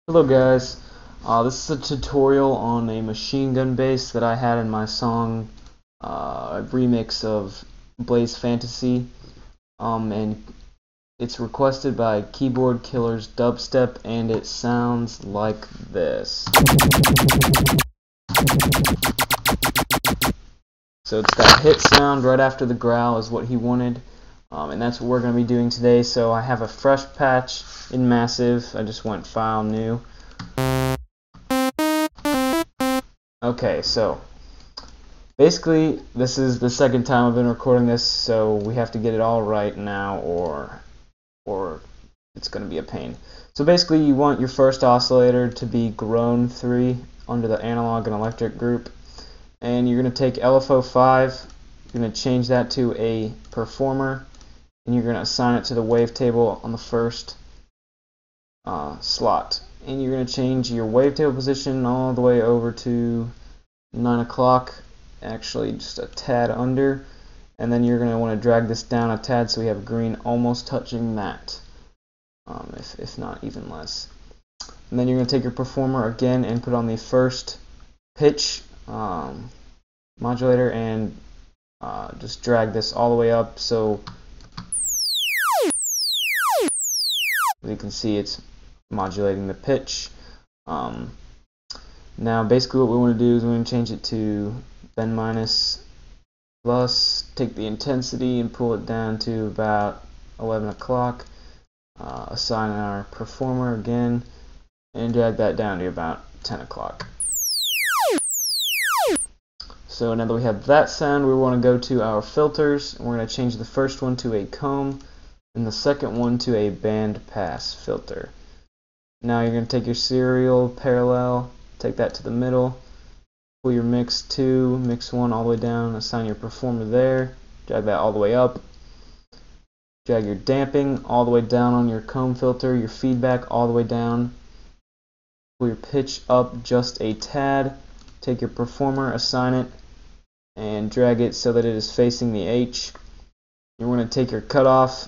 Hello guys, this is a tutorial on a machine gun bass that I had in my song, a remix of Blaze Fantasy, and it's requested by Keyboard Killer's Dubstep, and it sounds like this. So it's that hit sound right after the growl is what he wanted, and that's what we're going to be doing today. So I have a fresh patch in Massive. I just went File, New. Okay, so basically this is the second time I've been recording this, so we have to get it all right now or it's going to be a pain. So basically you want your first oscillator to be grown 3 under the analog and electric group, and you're going to take LFO5, you're going to change that to a performer, and you're going to assign it to the wavetable on the first slot. And you're going to change your wavetable position all the way over to 9 o'clock, actually just a tad under, and then you're going to want to drag this down a tad so we have green almost touching that, if not even less. And then you're going to take your performer again and put on the first pitch modulator and just drag this all the way up, so as you can see it's modulating the pitch. Now basically what we want to do is we want to change it to bend minus plus, take the intensity and pull it down to about 11 o'clock, assign our performer again, and drag that down to about 10 o'clock. So now that we have that sound, we want to go to our filters, and we're going to change the first one to a comb and the second one to a band pass filter. Now you're going to take your serial parallel, take that to the middle, pull your mix 2, mix 1 all the way down, assign your performer there, drag that all the way up, drag your damping all the way down on your comb filter, your feedback all the way down, pull your pitch up just a tad, take your performer, assign it, and drag it so that it is facing the H. You're going to take your cutoff,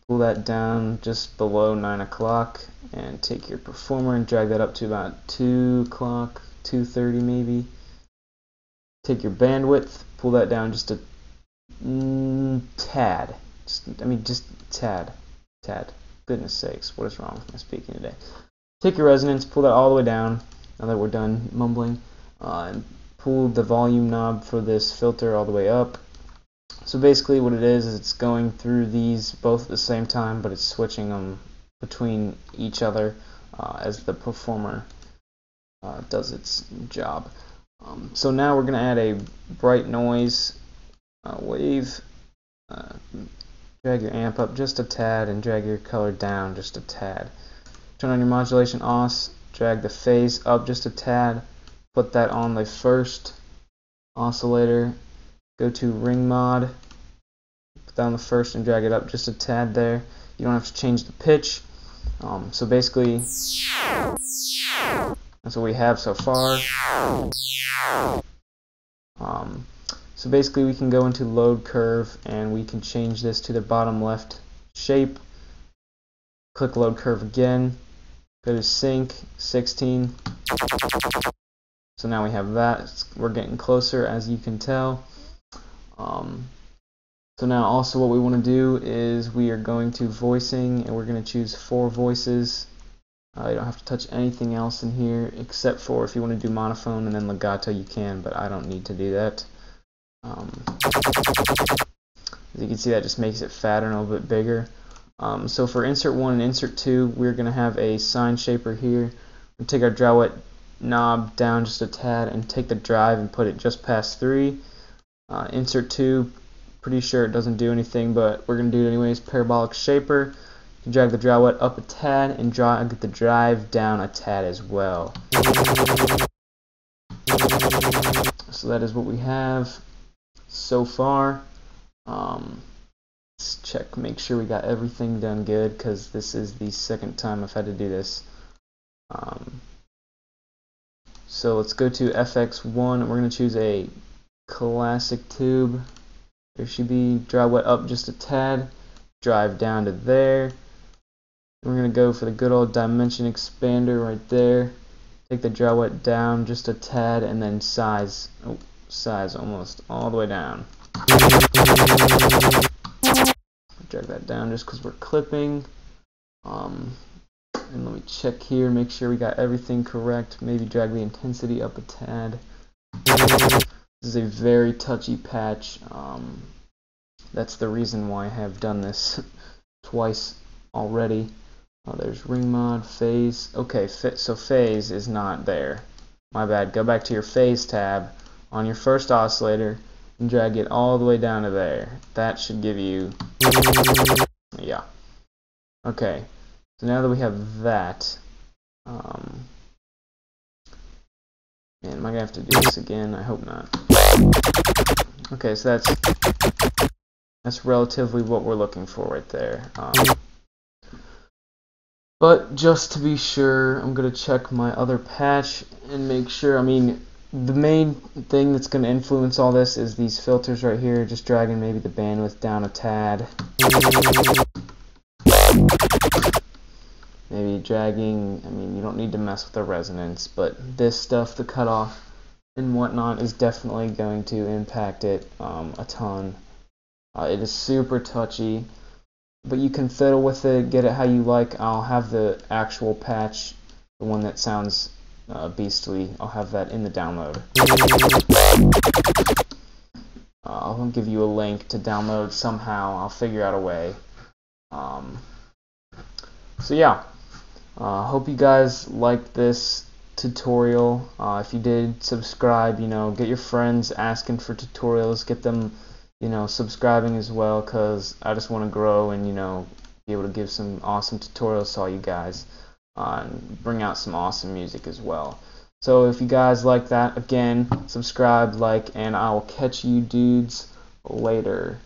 pull that down just below 9 o'clock, and take your performer and drag that up to about 2 o'clock, 2:30 maybe. Take your bandwidth, pull that down just a tad. Just tad. Goodness sakes, what is wrong with my speaking today? Take your resonance, pull that all the way down, now that we're done mumbling, and pull the volume knob for this filter all the way up. So basically what it is it's going through these both at the same time, but it's switching them between each other as the performer does its job. So now we're going to add a bright noise wave. Drag your amp up just a tad and drag your color down just a tad. Turn on your modulation os, drag the phase up just a tad, put that on the first oscillator, go to ring mod, put that on the first and drag it up just a tad there. You don't have to change the pitch. So basically that's what we have so far. So basically we can go into load curve and we can change this to the bottom left shape. Click load curve again, go to sync 16. So now we have that. We're getting closer, as you can tell. So now also what we want to do is we are going to voicing, and we're going to choose 4 voices. You don't have to touch anything else in here except for if you want to do monophone and then legato you can, but I don't need to do that. As you can see, that just makes it fatter and a little bit bigger. So for insert 1 and insert 2, we're going to have a sine shaper here. We'll take our draw wet knob down just a tad and take the drive and put it just past 3. Insert 2, pretty sure it doesn't do anything, but we're going to do it anyways. Parabolic shaper. You drag the draw wet up a tad and drag the drive down a tad as well. So that is what we have so far. Let's check, make sure we got everything done good, because this is the second time I've had to do this. So let's go to FX1 and we're going to choose a classic tube. There should be draw wet up just a tad, drive down to there, We're going to go for the good old dimension expander right there. Take the draw wet down just a tad and then size almost all the way down. Drag that down just because we're clipping. And let me check here, make sure we got everything correct. Maybe drag the intensity up a tad. This is a very touchy patch. That's the reason why I have done this twice already. There's ring mod, phase. Okay, so phase is not there. My bad. Go back to your phase tab on your first oscillator and drag it all the way down to there. That should give you, yeah. Okay, so now that we have that, man, am I gonna have to do this again? I hope not. Okay, so that's relatively what we're looking for right there. But just to be sure, I'm gonna check my other patch and make sure. I mean, the main thing that's gonna influence all this is these filters right here. Just dragging maybe the bandwidth down a tad. Maybe dragging, I mean, you don't need to mess with the resonance, but this stuff, the cutoff and whatnot, is definitely going to impact it a ton. It is super touchy, but you can fiddle with it, get it how you like. I'll have the actual patch, the one that sounds beastly, I'll have that in the download. I'll give you a link to download somehow. I'll figure out a way. So yeah. Hope you guys liked this tutorial. If you did, subscribe. Get your friends asking for tutorials. Get them, subscribing as well, because I just want to grow and be able to give some awesome tutorials to all you guys and bring out some awesome music as well. So if you guys like that, again, subscribe, like, and I will catch you dudes later.